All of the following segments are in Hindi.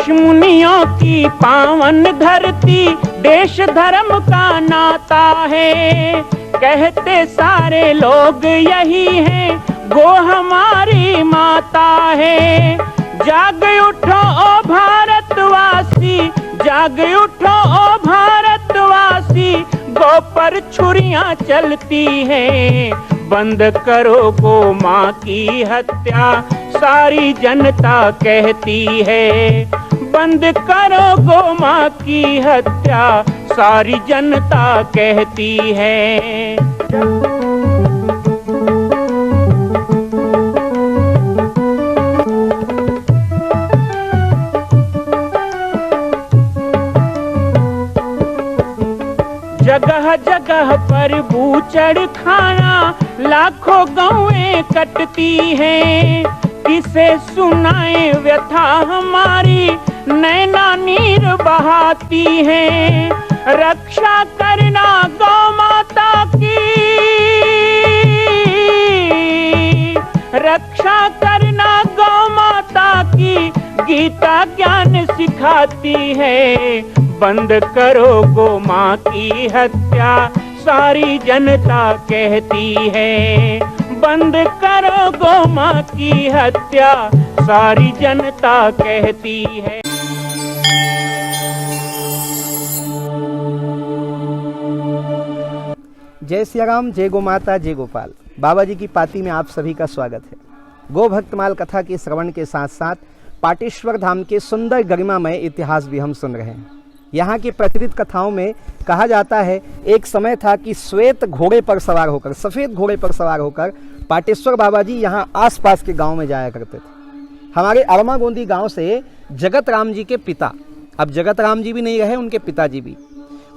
ऋषि मुनियों की पावन धरती, देश धर्म का नाता है। कहते सारे लोग यही हैं, गो हमारी माता है। जाग उठो ओ भारतवासी, जाग उठो ओ भारतवासी, गो पर छुरियां चलती हैं। बंद करो गो माँ की हत्या, सारी जनता कहती है। बंद करो गो माँ की हत्या, सारी जनता कहती है। जगह जगह पर बूचड़ खाना, लाखों गौएं कटती हैं। किसे सुनाए व्यथा हमारी, नैना नीर बहाती हैं। रक्षा करना गौ माता की, रक्षा करना गौ माता की, गीता ज्ञान सिखाती है। बंद करो गो माँ की हत्या, सारी जनता कहती है। बंद करो गो माँ की हत्या, सारी जनता कहती है। जय सिया राम, जय गो माता, जय गोपाल। बाबा जी की पाती में आप सभी का स्वागत है। गो भक्तमाल कथा के श्रवण के साथ साथ पाटेश्वर धाम के सुंदर गरिमामय इतिहास भी हम सुन रहे हैं। यहाँ की प्रचलित कथाओं में कहा जाता है, एक समय था कि श्वेत घोड़े पर सवार होकर, सफ़ेद घोड़े पर सवार होकर पाटेश्वर बाबा जी यहाँ आसपास के गांव में जाया करते थे। हमारे अरमा गोंदी गांव से जगत राम जी के पिता, अब जगत राम जी भी नहीं रहे, उनके पिताजी भी,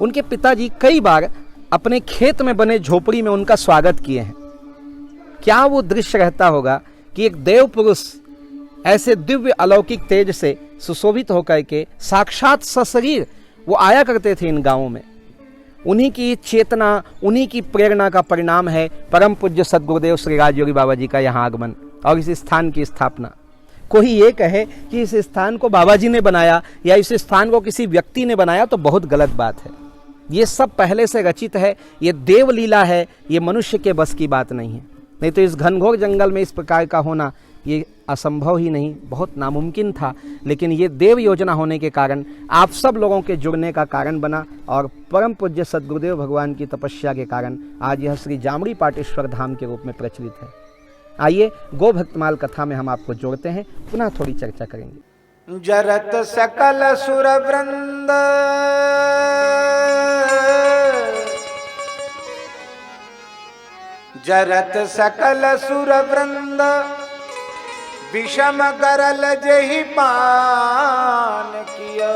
उनके पिताजी कई बार अपने खेत में बने झोपड़ी में उनका स्वागत किए हैं। क्या वो दृश्य रहता होगा कि एक देव पुरुष ऐसे दिव्य अलौकिक तेज से सुशोभित होकर के साक्षात सशरीर वो आया करते थे इन गांवों में। उन्हीं की चेतना, उन्हीं की प्रेरणा का परिणाम है परम पूज्य सद्गुरुदेव श्री राजयोगी बाबा जी का यहाँ आगमन और इस स्थान की स्थापना। कोई ये कहे कि इस स्थान को बाबा जी ने बनाया या इस स्थान को किसी व्यक्ति ने बनाया तो बहुत गलत बात है। ये सब पहले से रचित है, ये देव लीला है, ये मनुष्य के बस की बात नहीं है। नहीं तो इस घनघोर जंगल में इस प्रकार का होना ये असंभव ही नहीं, बहुत नामुमकिन था। लेकिन ये देव योजना होने के कारण आप सब लोगों के जुड़ने का कारण बना और परम पूज्य सद्गुरुदेव भगवान की तपस्या के कारण आज यह श्री जामरी पाटेश्वर धाम के रूप में प्रचलित है। आइए गो भक्तमाल कथा में हम आपको जोड़ते हैं, पुनः थोड़ी चर्चा करेंगे। जरत सकल सुर वृंद, जरत सकल सुर वृंद, विषम करल जहि पान किया।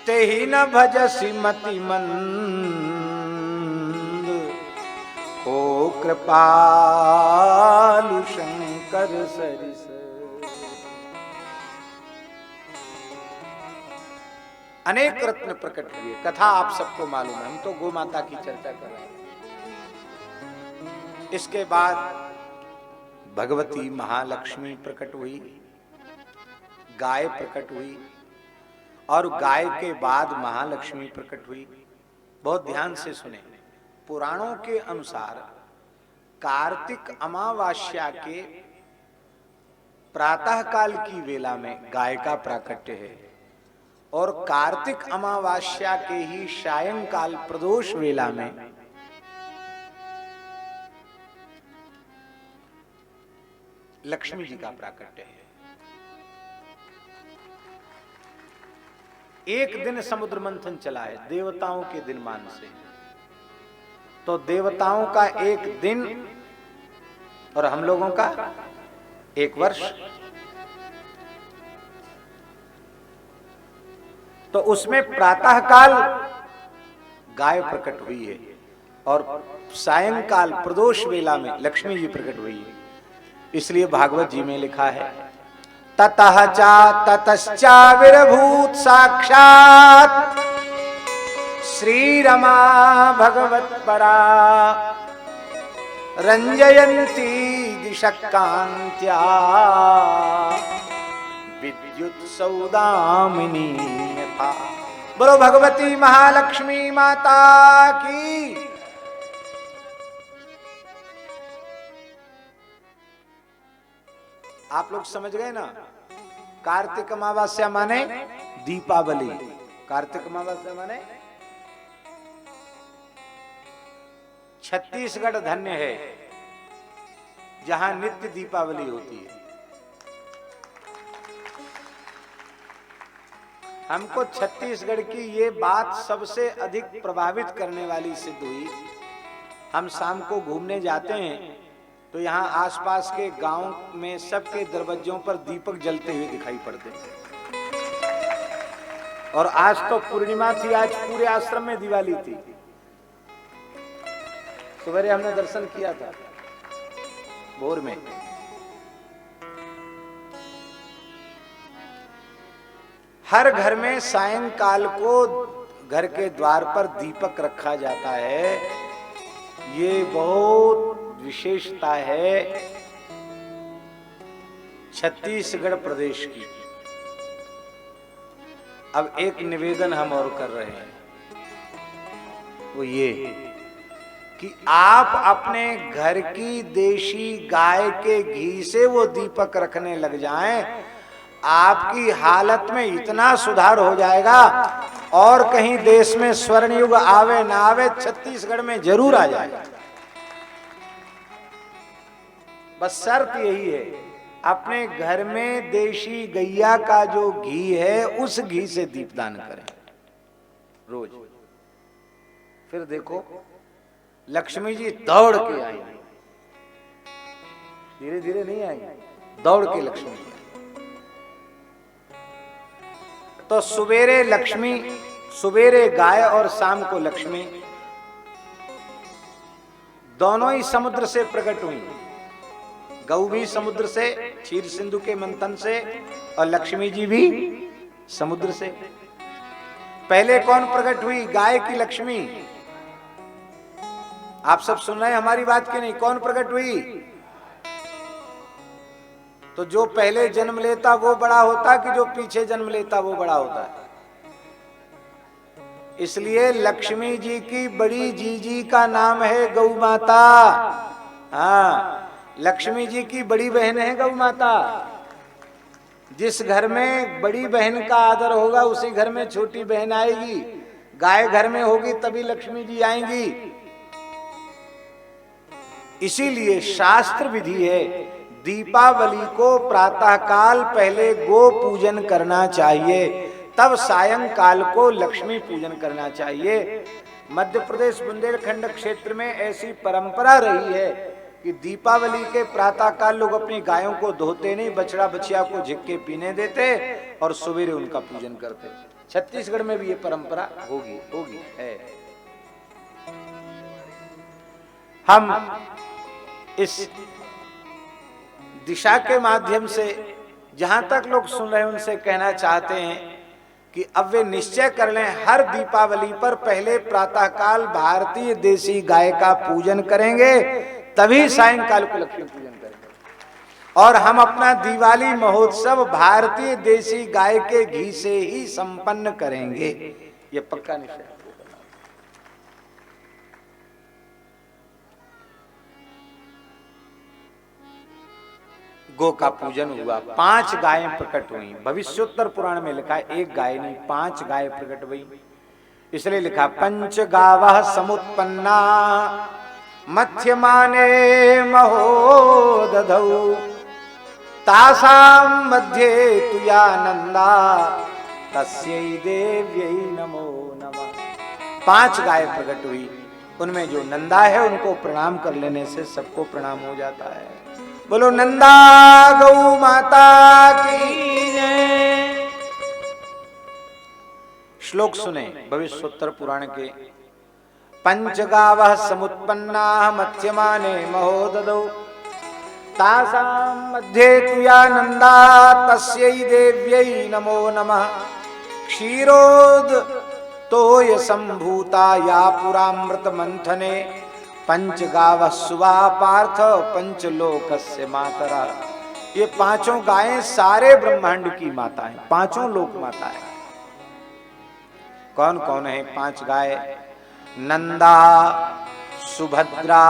तेहि न भजसि मति मंद, हो कृपालु शंकर सरिस। अनेक रत्न प्रकट हुए, कथा आप सबको मालूम है, हम तो गो माता की चर्चा कर रहे हैं। इसके बाद भगवती महालक्ष्मी प्रकट हुई, गाय प्रकट हुई और गाय के बाद महालक्ष्मी प्रकट हुई। बहुत ध्यान से सुने। पुराणों के अनुसार कार्तिक अमावास्या के प्रातः काल की वेला में गाय का प्राकट्य है और कार्तिक अमावास्या के ही सायंकाल प्रदोष वेला में लक्ष्मी जी का प्राकट्य है। एक दिन समुद्र मंथन चला है देवताओं के दिन मान से, तो देवताओं का एक दिन और हम लोगों का एक वर्ष। तो उसमें प्रातःकाल गाय प्रकट हुई है और सायंकाल प्रदोष वेला में लक्ष्मी जी प्रकट हुई है। इसलिए भागवत जी में लिखा है, ततः चा ततश्चा विरभूत साक्षात श्री रमा भगवत परा रंजयंती दिशकान्त्या विद्युत सौदामिनी यथा। बोलो भगवती महालक्ष्मी माता की। आप लोग समझ गए ना, कार्तिक अमावस्या माने दीपावली। कार्तिक अमावस्या माने छत्तीसगढ़ धन्य है जहां नित्य दीपावली होती है। हमको छत्तीसगढ़ की ये बात सबसे अधिक प्रभावित करने वाली सिद्ध हुई। हम शाम को घूमने जाते हैं तो यहाँ आसपास के गांव में सबके दरवाजों पर दीपक जलते हुए दिखाई पड़ते हैं। और आज तो पूर्णिमा थी, आज पूरे आश्रम में दिवाली थी। सवेरे हमने दर्शन किया था भोर में। हर घर में सायंकाल को घर के द्वार पर दीपक रखा जाता है। ये बहुत विशेषता है छत्तीसगढ़ प्रदेश की। अब एक निवेदन हम और कर रहे हैं, वो ये कि आप अपने घर की देशी गाय के घी से वो दीपक रखने लग जाएं, आपकी हालत में इतना सुधार हो जाएगा। और कहीं देश में स्वर्ण युग आवे ना आवे, छत्तीसगढ़ में जरूर आ जाएगा। बस शर्त यही है, अपने घर में देशी गैया का जो घी है उस घी से दीपदान करें रोज। फिर देखो लक्ष्मी जी दौड़ के आएंगी, धीरे धीरे नहीं आएंगी, दौड़ के लक्ष्मी जी। तो सुबेरे लक्ष्मी, सुबेरे गाय और शाम को लक्ष्मी, दोनों ही समुद्र से प्रकट हुई। गौ भी समुद्र से, क्षीर सिंधु के मंथन से, और लक्ष्मी जी भी समुद्र से। पहले कौन प्रकट हुई? गाय की लक्ष्मी। आप सब सुन रहे हैं हमारी बात की नहीं? कौन प्रकट हुई? तो जो पहले जन्म लेता वो बड़ा होता कि जो पीछे जन्म लेता वो बड़ा होता है? इसलिए लक्ष्मी जी की बड़ी जीजी का नाम है गौ माता। हाँ, लक्ष्मी जी की बड़ी बहन है गौ माता। जिस घर में बड़ी बहन का आदर होगा उसी घर में छोटी बहन आएगी। गाय घर में होगी तभी लक्ष्मी जी आएंगी। इसीलिए शास्त्र विधि है, दीपावली को प्रातःकाल पहले गो पूजन करना चाहिए, तब सायंकाल को लक्ष्मी पूजन करना चाहिए। मध्य प्रदेश बुंदेलखंड क्षेत्र में ऐसी परंपरा रही है कि दीपावली के प्रातःकाल लोग अपनी गायों को धोते नहीं, बछड़ा बछिया को झिक्के पीने देते और सवेरे उनका पूजन करते। छत्तीसगढ़ में भी ये परंपरा होगी है। हम इस दिशा के माध्यम से जहां तक लोग सुन रहे हैं उनसे कहना चाहते हैं कि अब वे निश्चय कर लें, हर दीपावली पर पहले प्रातःकाल भारतीय देसी गाय का पूजन करेंगे, तभी सायंकाल को लक्ष्मी पूजन करेंगे। और हम अपना दिवाली महोत्सव भारतीय देसी गाय के घी से ही संपन्न करेंगे। ये पक्का निश्चय। गो का पूजन हुआ, 5 गायें प्रकट हुई। भविष्योत्तर पुराण में लिखा है 1 गाय नहीं, 5 गायें प्रकट हुई। इसलिए लिखा पंच गावः समुत्पन्ना मध्यमाने महोदधौ तासां मध्ये तु या नंदा तस्यै देव्यै नमो नमः। 5 गायें प्रकट हुई, उनमें जो नंदा है उनको प्रणाम कर लेने से सबको प्रणाम हो जाता है। बोलो नंदा गौ माता की जय। श्लोक सुने भविष्योत्तर पुराण के। पंचगावः समुत्पन्ना मध्यमाने महोदधौ तासां मध्ये तु या नंदा तस्यै देव्यै नमो नमः। क्षीरोद तोय संभूता या पुरामृत मंथने पंच गाव सुवा पार्थ पंचलोकस्य मातरा। ये पांचों गायें सारे ब्रह्मांड की माता हैं, पांचों लोक माता है। कौन कौन है पांच गाय? नंदा, सुभद्रा,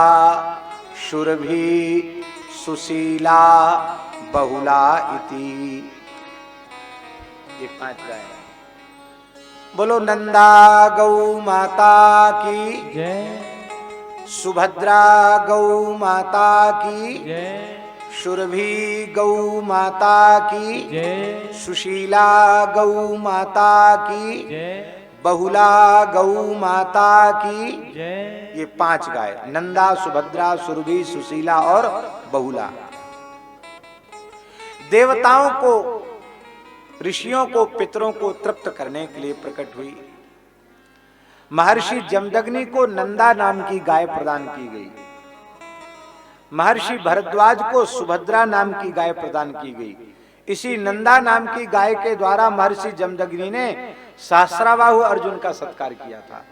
सुरभि, सुशीला, बहुला इति। ये पांच गाय। बोलो नंदा गौ माता की जय, सुभद्रा गौ माता की जय, सुरभि गौ माता की जय, सुशीला गौ माता की जय, बहुला गौ माता की जय। ये पांच गाय, नंदा, सुभद्रा, सुरभि, सुशीला और बहुला। देवताओं को, ऋषियों को, पितरों को तृप्त करने के लिए प्रकट हुई। महर्षि जमदग्नि को नंदा नाम की गाय प्रदान की गई। महर्षि भरद्वाज को सुभद्रा नाम की गाय प्रदान की गई। इसी नंदा नाम की गाय के द्वारा महर्षि जमदग्नि ने सहस्राबाहु अर्जुन का सत्कार किया था।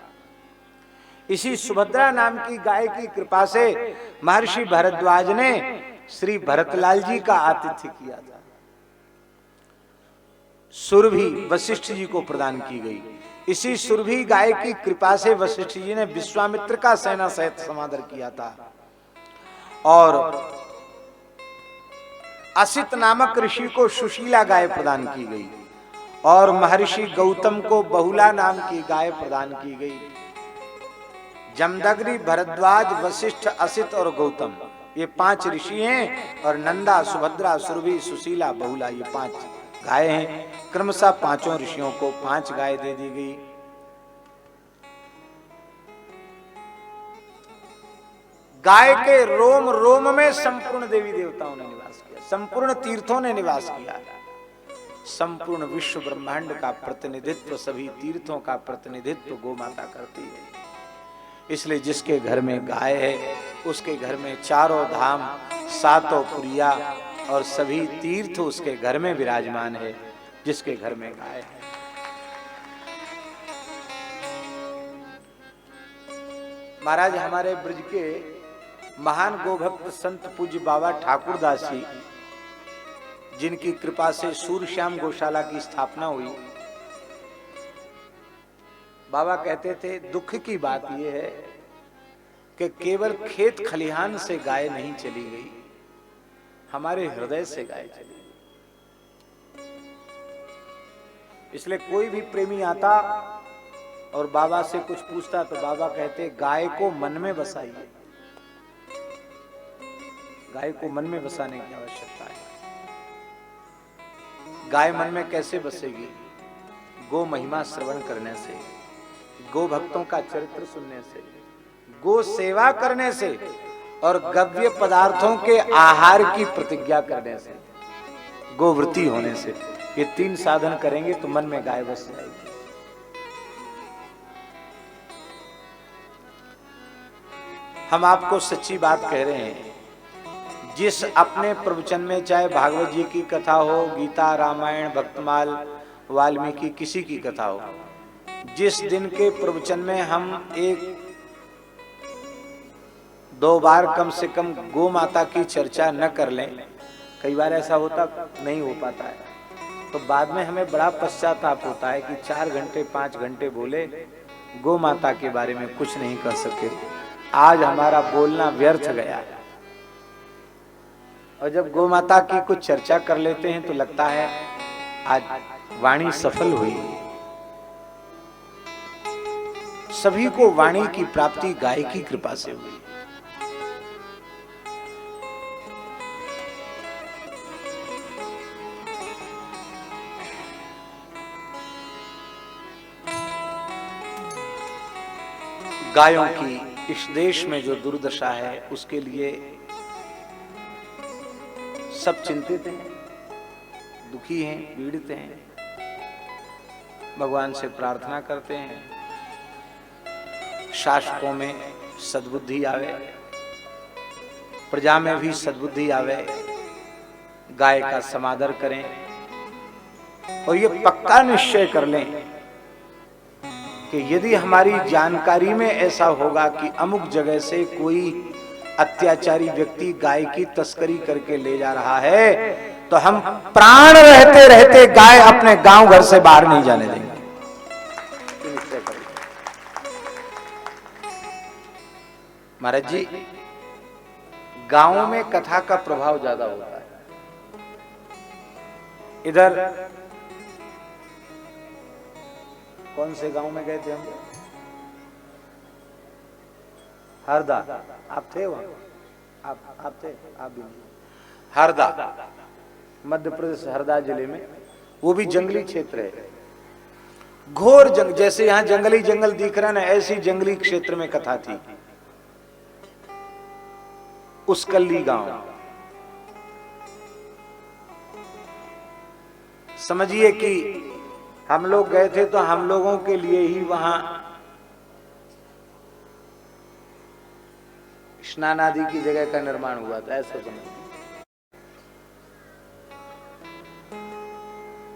इसी सुभद्रा नाम की गाय की कृपा से महर्षि भरद्वाज ने श्री भरतलाल जी का आतिथ्य किया था। सुरभि वशिष्ठ जी को प्रदान की गई। इसी सुरभि गाय की कृपा से वशिष्ठ जी ने विश्वामित्र का सेना सहित समादर किया था। और असित नामक ऋषि को सुशीला गाय प्रदान की गई और महर्षि गौतम को बहुला नाम की गाय प्रदान की गई। जमदग्नि, भरद्वाज, वशिष्ठ, असित और गौतम ये पांच ऋषि हैं और नंदा, सुभद्रा, सुरभि, सुशीला, बहुला ये पांच गाय हैं। क्रमशः पांचों ऋषियों को पांच गाय दे दी गई। गाय के रोम रोम में संपूर्ण देवी देवताओं ने निवास किया, संपूर्ण तीर्थों ने निवास किया। संपूर्ण विश्व ब्रह्मांड का प्रतिनिधित्व, सभी तीर्थों का प्रतिनिधित्व गौ माता करती है। इसलिए जिसके घर में गाय है उसके घर में चारों धाम, सातों पुरिया और सभी तीर्थ उसके घर में विराजमान है, जिसके घर में गाय है। महाराज हमारे ब्रज के महान गोभक्त संत पूज्य बाबा ठाकुरदास जी, जिनकी कृपा से सूर्यश्याम गौशाला की स्थापना हुई, बाबा कहते थे दुख की बात यह है कि केवल खेत खलिहान से गाय नहीं चली गई, हमारे हृदय से गाय चली गई। इसलिए कोई भी प्रेमी आता और बाबा से कुछ पूछता तो बाबा कहते गाय को मन में बसाइए। गाय को मन में बसाने की आवश्यकता है। गाय मन में कैसे बसेगी? गो महिमा श्रवण करने से, गो भक्तों का चरित्र सुनने से, गो सेवा करने से और गव्य पदार्थों के आहार की प्रतिज्ञा करने से, गोवृत्ति होने से। ये तीन साधन करेंगे तो मन में गाय बस जाएगी। हम आपको सच्ची बात कह रहे हैं, जिस अपने प्रवचन में चाहे भागवत जी की कथा हो, गीता, रामायण, भक्तमाल, वाल्मीकि, किसी की कथा हो, जिस दिन के प्रवचन में हम एक दो बार कम से कम गौ माता की चर्चा न कर लें, कई बार ऐसा होता नहीं हो पाता है, तो बाद में हमें बड़ा पश्चाताप होता है कि 4 घंटे 5 घंटे बोले, गौ माता के बारे में कुछ नहीं कर सके। आज हमारा बोलना व्यर्थ गया। और जब गौ माता की कुछ चर्चा कर लेते हैं तो लगता है आज वाणी सफल हुई। सभी को वाणी की प्राप्ति गाय की कृपा से हुई। गायों की इस देश में जो दुर्दशा है उसके लिए सब चिंतित हैं, दुखी हैं, पीड़ित हैं। भगवान से प्रार्थना करते हैं शासकों में सद्बुद्धि आवे, प्रजा में भी सद्बुद्धि आवे, गाय का समादर करें और ये पक्का निश्चय कर लें कि यदि हमारी जानकारी में ऐसा होगा कि अमुक जगह से कोई अत्याचारी व्यक्ति गाय की तस्करी करके ले जा रहा है, तो हम प्राण रहते रहते गाय अपने गांव घर से बाहर नहीं जाने देंगे। महाराज जी, गांवों में कथा का प्रभाव ज्यादा होता है। इधर कौन से गांव में गए थे हम? हरदा। आप थे वहां? आप थे? आप भी नहीं। हरदा, मध्य प्रदेश, हरदा जिले में, वो भी जंगली क्षेत्र है, घोर जंगल। जैसे यहां जंगली जंगल दिख रहा है ना, ऐसी जंगली क्षेत्र में कथा थी। उसकल्ली गांव, समझिए कि हम लोग गए थे तो हम लोगों के लिए ही वहां स्नान आदि की जगह का निर्माण हुआ था, ऐसा समझिए।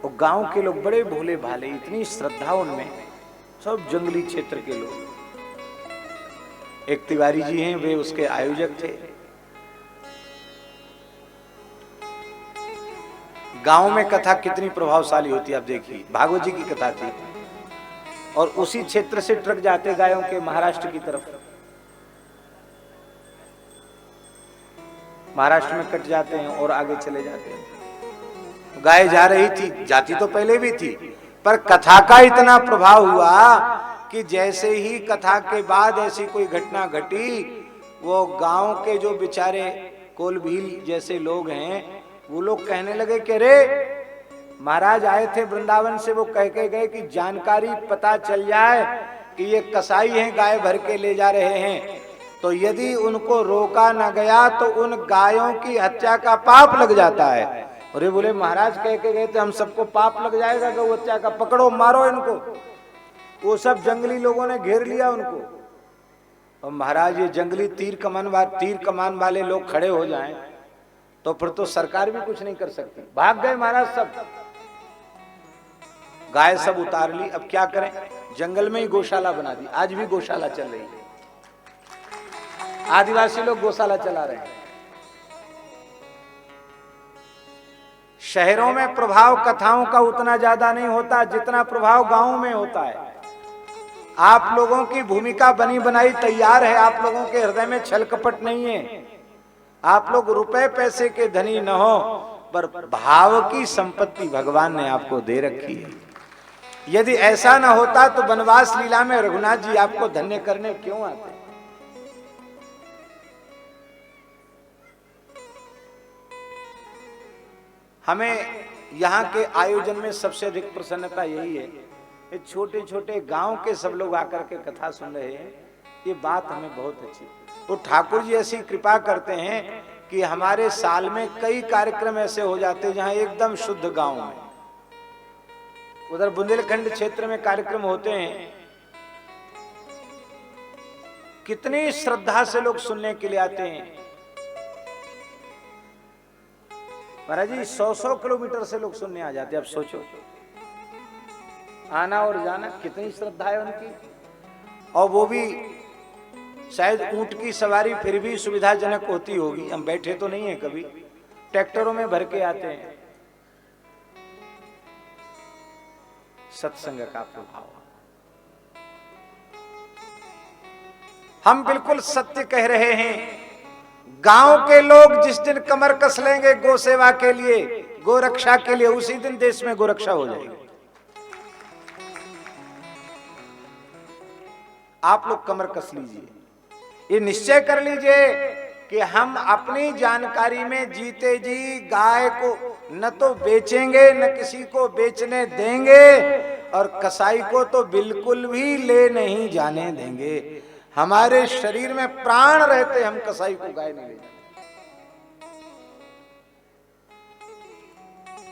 और गांव के लोग बड़े भोले भाले, इतनी श्रद्धा उनमें, सब जंगली क्षेत्र के लोग। एक तिवारी जी हैं, वे उसके आयोजक थे। गांव में कथा कितनी प्रभावशाली होती है आप देखिए। भागवत जी की कथा थी और उसी क्षेत्र से ट्रक जाते गायों के महाराष्ट्र की तरफ, महाराष्ट्र में कट जाते हैं और आगे चले जाते हैं। गाय जा रही थी, जाती तो पहले भी थी, पर कथा का इतना प्रभाव हुआ कि जैसे ही कथा के बाद ऐसी कोई घटना घटी, वो गांव के जो बेचारे कोलभील जैसे लोग हैं, वो लोग कहने लगे कि अरे महाराज आए थे वृंदावन से, वो कह के गए कि जानकारी पता चल जाए कि ये कसाई हैं, गाय भर के ले जा रहे हैं, तो यदि उनको रोका न गया तो उन गायों की हत्या का पाप लग जाता है। अरे बोले महाराज कह के गए थे हम सबको पाप लग जाएगा गौ हत्या का, पकड़ो मारो इनको। वो सब जंगली लोगों ने घेर लिया उनको। और महाराज ये जंगली तीर कमान वाले लोग खड़े हो जाएं तो फिर तो सरकार भी कुछ नहीं कर सकती। भाग गए महाराज सब, गाय सब उतार ली। अब क्या करें, जंगल में ही गौशाला बना दी। आज भी गौशाला चल रही है, आदिवासी लोग गौशाला चला रहे हैं। शहरों में प्रभाव कथाओं का उतना ज्यादा नहीं होता जितना प्रभाव गांवों में होता है। आप लोगों की भूमिका बनी बनाई तैयार है, आप लोगों के हृदय में छल कपट नहीं है। आप लोग रुपए पैसे के धनी न हो, पर भाव की संपत्ति भगवान ने आपको दे रखी है। यदि ऐसा न होता तो वनवास लीला में रघुनाथ जी आपको धन्य करने क्यों आते? हमें यहाँ के आयोजन में सबसे अधिक प्रसन्नता यही है, ये छोटे छोटे गांव के सब लोग आकर के कथा सुन रहे हैं, ये बात हमें बहुत अच्छी। तो ठाकुर जी ऐसी कृपा करते हैं कि हमारे साल में कई कार्यक्रम ऐसे हो जाते हैं जहां एकदम शुद्ध गांव में, उधर बुंदेलखंड क्षेत्र में कार्यक्रम होते हैं, कितनी श्रद्धा से लोग सुनने के लिए आते हैं। महाराज जी 100-100 किलोमीटर से लोग सुनने आ जाते हैं। अब सोचो, आना और जाना, कितनी श्रद्धा है उनकी। और वो भी शायद ऊंट की सवारी फिर भी सुविधाजनक होती होगी, हम बैठे तो नहीं है कभी, ट्रैक्टरों में भर के आते हैं। सत्संग का प्रभाव, हम बिल्कुल सत्य कह रहे हैं। गांव के लोग जिस दिन कमर कस लेंगे गौ सेवा के लिए, गौ रक्षा के लिए, उसी दिन देश में गौ रक्षा हो जाएगी। आप लोग कमर कस लीजिए, ये निश्चय कर लीजिए कि हम अपनी जानकारी में जीते जी गाय को न तो बेचेंगे न किसी को बेचने देंगे, और कसाई को तो बिल्कुल भी ले नहीं जाने देंगे। हमारे शरीर में प्राण रहते हम कसाई को गाय नहीं ले जाएंगे।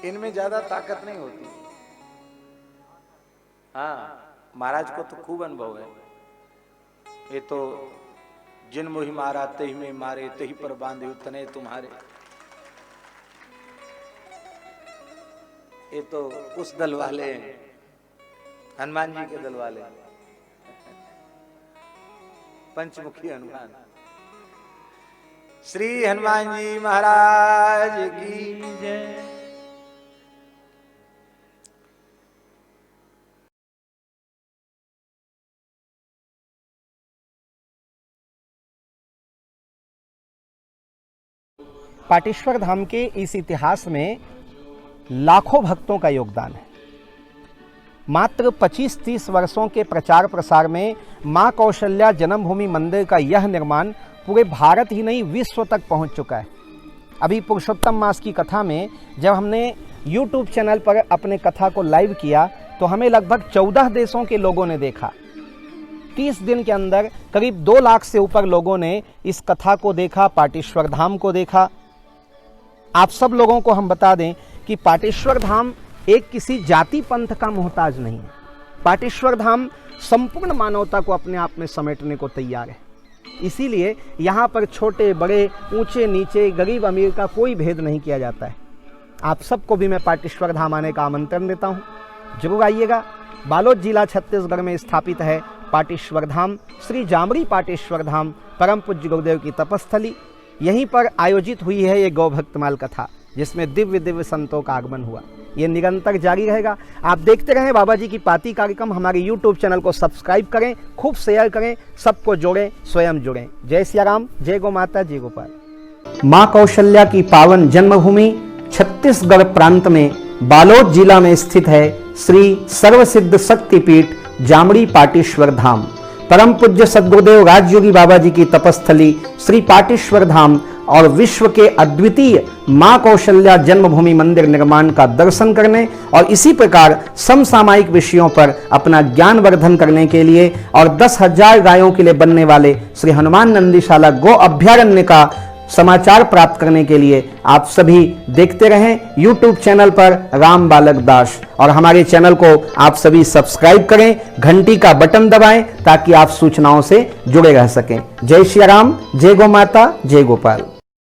इनमें ज्यादा ताकत नहीं होती। हाँ, महाराज को तो खूब अनुभव है। ये तो जिन मोहि मारा तही में मारे, तही पर बांधे उतने तुम्हारे। ये तो उस दल वाले हैं, हनुमान जी के दल वाले। पंचमुखी हनुमान। श्री हनुमान जी महाराज की जय। पाटेश्वर धाम के इस इतिहास में लाखों भक्तों का योगदान है। मात्र 25-30 वर्षों के प्रचार प्रसार में मां कौशल्या जन्मभूमि मंदिर का यह निर्माण पूरे भारत ही नहीं विश्व तक पहुंच चुका है। अभी पुरुषोत्तम मास की कथा में जब हमने YouTube चैनल पर अपने कथा को लाइव किया तो हमें लगभग 14 देशों के लोगों ने देखा। 30 दिन के अंदर करीब 2 लाख से ऊपर लोगों ने इस कथा को देखा, पाटेश्वर धाम को देखा। आप सब लोगों को हम बता दें कि पाटेश्वर धाम एक किसी जाति पंथ का मोहताज नहीं है। पाटेश्वर धाम संपूर्ण मानवता को अपने आप में समेटने को तैयार है। इसीलिए यहाँ पर छोटे बड़े, ऊंचे नीचे, गरीब अमीर का कोई भेद नहीं किया जाता है। आप सबको भी मैं पाटेश्वर धाम आने का आमंत्रण देता हूँ, जरूर आइएगा। बालोद जिला छत्तीसगढ़ में स्थापित है पाटेश्वर धाम, श्री जामरी पाटेश्वर धाम, परम पूज्य गुरुदेव की तपस्थली। यहीं पर आयोजित हुई है ये गौभक्तमाल कथा, जिसमें दिव्य दिव्य संतों का आगमन हुआ। ये निरंतर जारी रहेगा। आप देखते रहें बाबा जी की पाती कार्यक्रम। हमारे YouTube चैनल को सब्सक्राइब करें, खूब शेयर करें, सबको जोड़ें, स्वयं जुड़ें। जय सिया राम, जय गौ माता, जय गोपाल। माँ कौशल्या की पावन जन्मभूमि छत्तीसगढ़ प्रांत में बालोद जिला में स्थित है श्री सर्वसिद्ध शक्तिपीठ जामड़ी पाटेश्वर धाम। परम पूज्य सद्गुरुदेव राजयोगी बाबा जी की तपस्थली श्री पाटेश्वर धाम और विश्व के अद्वितीय मां कौशल्या जन्मभूमि मंदिर निर्माण का दर्शन करने और इसी प्रकार समसामयिक विषयों पर अपना ज्ञान वर्धन करने के लिए और 10,000 गायों के लिए बनने वाले श्री हनुमान नंदीशाला गो अभ्यारण्य का समाचार प्राप्त करने के लिए आप सभी देखते रहें YouTube चैनल पर राम बालक दास, और हमारे चैनल को आप सभी सब्सक्राइब करें, घंटी का बटन दबाएं ताकि आप सूचनाओं से जुड़े रह सकें। जय श्री राम, जय गौ माता, जय गोपाल।